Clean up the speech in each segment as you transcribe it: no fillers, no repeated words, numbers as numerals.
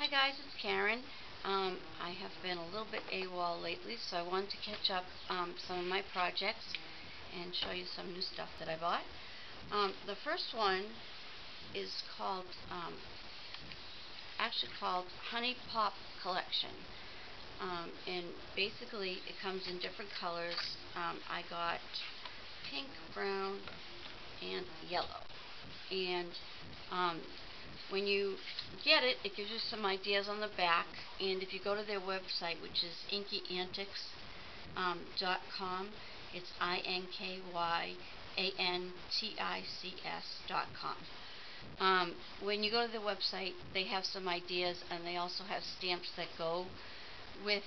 Hi guys, it's Karen. I have been a little bit AWOL lately, so I wanted to catch up some of my projects and show you some new stuff that I bought. The first one is actually called Honey Pop Collection. And basically it comes in different colors. I got pink, brown, and yellow. And when you get it, it gives you some ideas on the back, and if you go to their website, which is inkyantics.com, it's inkyantics.com. When you go to their website, they have some ideas, and they also have stamps that go with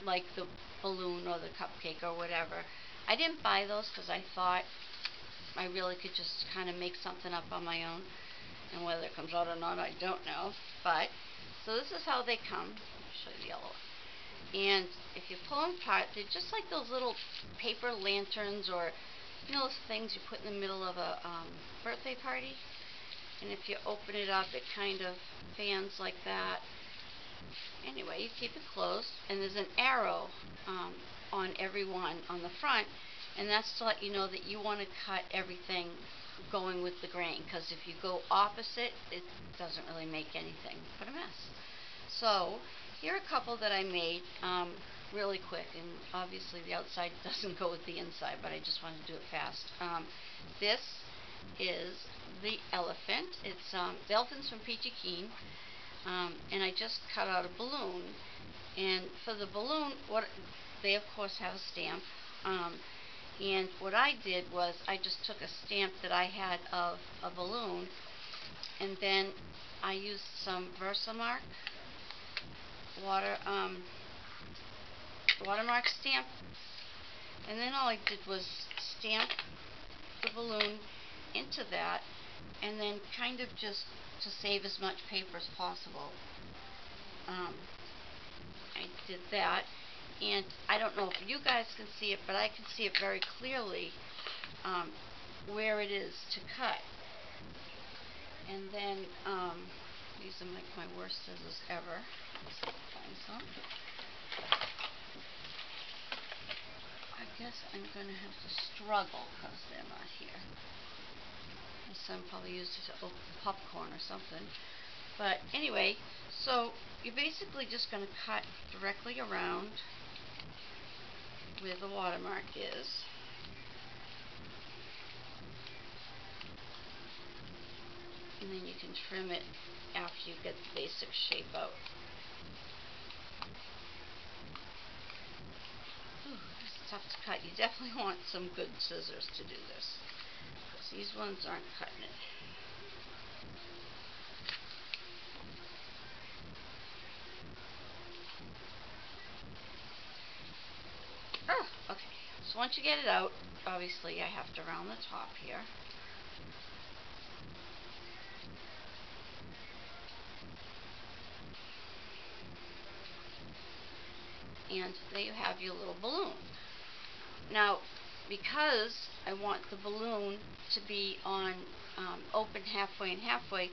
like the balloon or the cupcake or whatever. I didn't buy those because I thought I really could just kind of make something up on my own, and whether it comes out or not, I don't know. But so this is how they come. Let me show you the yellow. And if you pull them apart, they're just like those little paper lanterns, or those things you put in the middle of a birthday party. And if you open it up, it kind of fans like that. Anyway, you keep it closed, and there's an arrow on every one on the front, and that's to let you know that you want to cut everything going with the grain, because if you go opposite, it doesn't really make anything but a mess. So here are a couple that I made really quick, and obviously the outside doesn't go with the inside, but I just wanted to do it fast. This is the elephant. It's the elephant's from Peachy Keen, and I just cut out a balloon. And for the balloon, they of course have a stamp. And what I did was I just took a stamp that I had of a balloon, and then I used some Versamark watermark stamp, and then all I did was stamp the balloon into that, and then kind of just to save as much paper as possible, I did that. And I don't know if you guys can see it, but I can see it very clearly where it is to cut. And then these are like my worst scissors ever. Let's see if I can find some. I guess I'm going to have to struggle because they're not here. My son probably used it to open popcorn or something. But anyway, so you're basically just going to cut directly around where the watermark is. And then you can trim it after you get the basic shape out. Ooh, it's tough to cut. You definitely want some good scissors to do this, because these ones aren't cutting it. Oh, okay. So once you get it out, obviously I have to round the top here. And there you have your little balloon. Now, because I want the balloon to be on open halfway and halfway,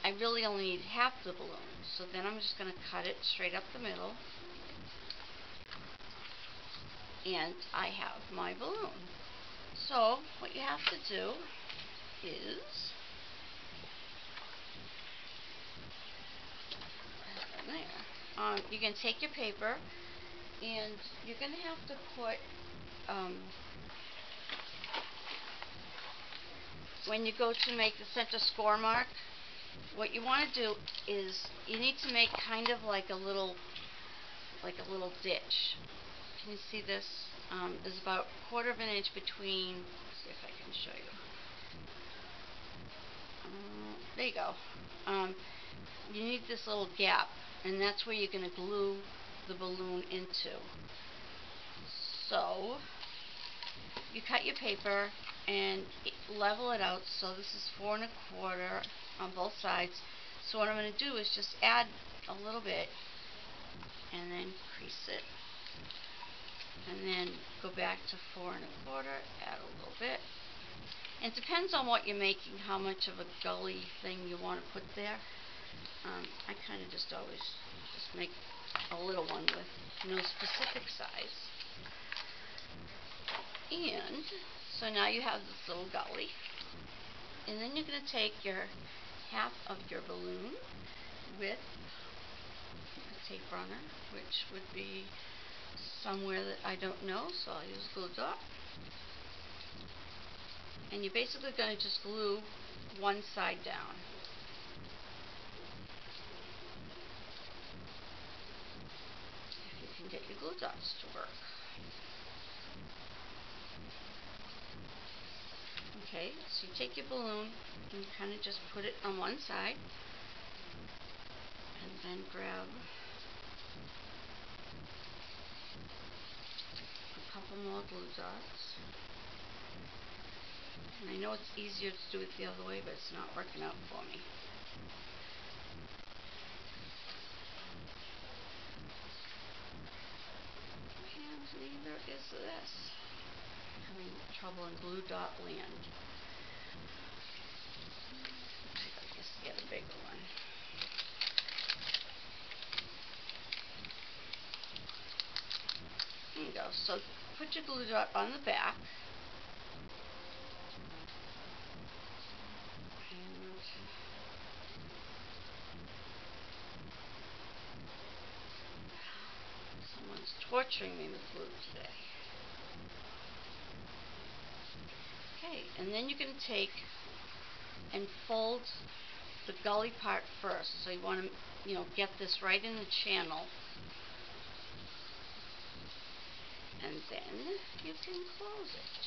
I really only need half the balloon. So then I'm just going to cut it straight up the middle, and I have my balloon. So what you have to do is you can take your paper, and you're going to have to put when you go to make the center score mark, what you want to do is you need to make kind of like a little ditch. Can you see this? There's about 1/4 of an inch between. Let's see if I can show you. There you go. You need this little gap, and that's where you're going to glue the balloon into. So you cut your paper and level it out. So this is 4 1/4 on both sides. So what I'm going to do is just add a little bit, and then crease it, and then go back to 4 1/4, add a little bit. And it depends on what you're making, how much of a gully thing you want to put there. I kind of just always just make a little one with no specific size. And so now you have this little gully. And then you're going to take your half of your balloon with a tape runner, which would be somewhere that I don't know, so I'll use glue dot. And you're basically going to just glue one side down. If you can get your glue dots to work. Okay, so you take your balloon and you kind of just put it on one side, and then grab a couple more glue dots. And I know it's easier to do it the other way, but it's not working out for me. And neither is this. Having trouble in glue dot land. I guess get a bigger one. There you go. So put your glue dot on the back. And someone's torturing me with glue today. Okay, and then you're going to take and fold the gully part first. So you want to, get this right in the channel. And then you can close it.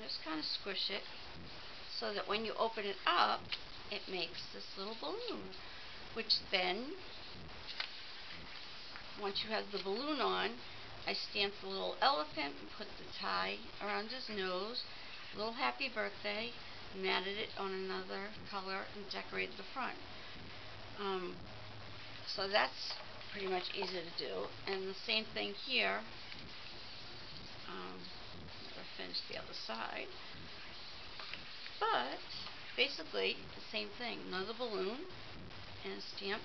Just kind of squish it so that when you open it up, it makes this little balloon, which then, once you have the balloon on, I stamped the little elephant and put the tie around his nose, a little happy birthday, matted it on another color, and decorated the front. So that's pretty much easy to do. And the same thing here. Never finished the other side. But basically the same thing. Another balloon and a stamp.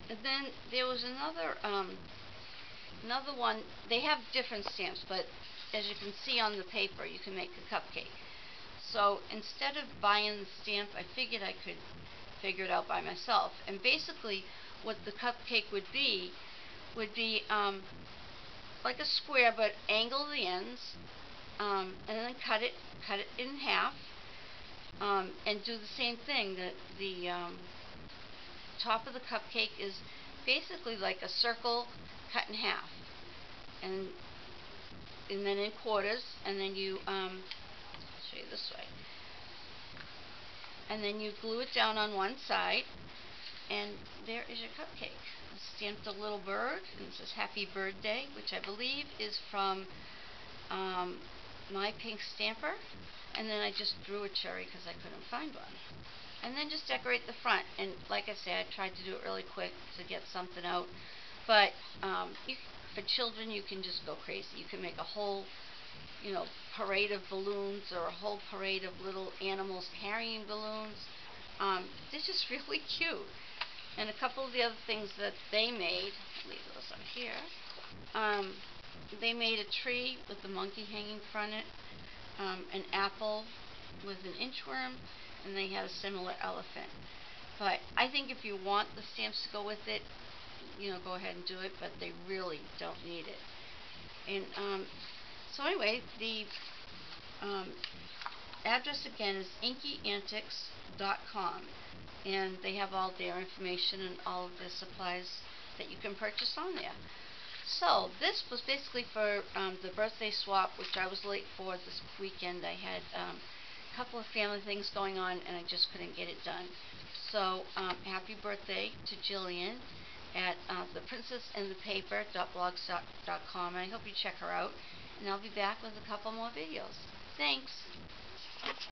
And then there was another one. They have different stamps, but as you can see on the paper, you can make a cupcake. So instead of buying the stamp, I figured I could figure it out by myself. And basically what the cupcake would be like a square, but angle the ends, and then cut it in half, and do the same thing. The top of the cupcake is basically like a circle cut in half, and then in quarters, and then you I'll show you this way, and then you glue it down on one side, and there is your cupcake. I stamped a little bird, and it says Happy Birthday, which I believe is from My Pink Stamper. And then I just drew a cherry because I couldn't find one. And then just decorate the front. And like I said, I tried to do it really quick to get something out. But for children, you can just go crazy. You can make a whole, parade of balloons, or a whole parade of little animals carrying balloons. They're just really cute. And a couple of the other things that they made, I'll leave those up here. They made a tree with the monkey hanging from it, an apple with an inchworm, and they had a similar elephant. But I think if you want the stamps to go with it, go ahead and do it, but they really don't need it. And so anyway, the address again is InkyAntics.com, and they have all their information and all of the supplies that you can purchase on there. So this was basically for the birthday swap, which I was late for this weekend. I had a couple of family things going on, and I just couldn't get it done. So happy birthday to Jillian at theprincessinthepaper.blogspot.com, and I hope you check her out. And I'll be back with a couple more videos. Thanks.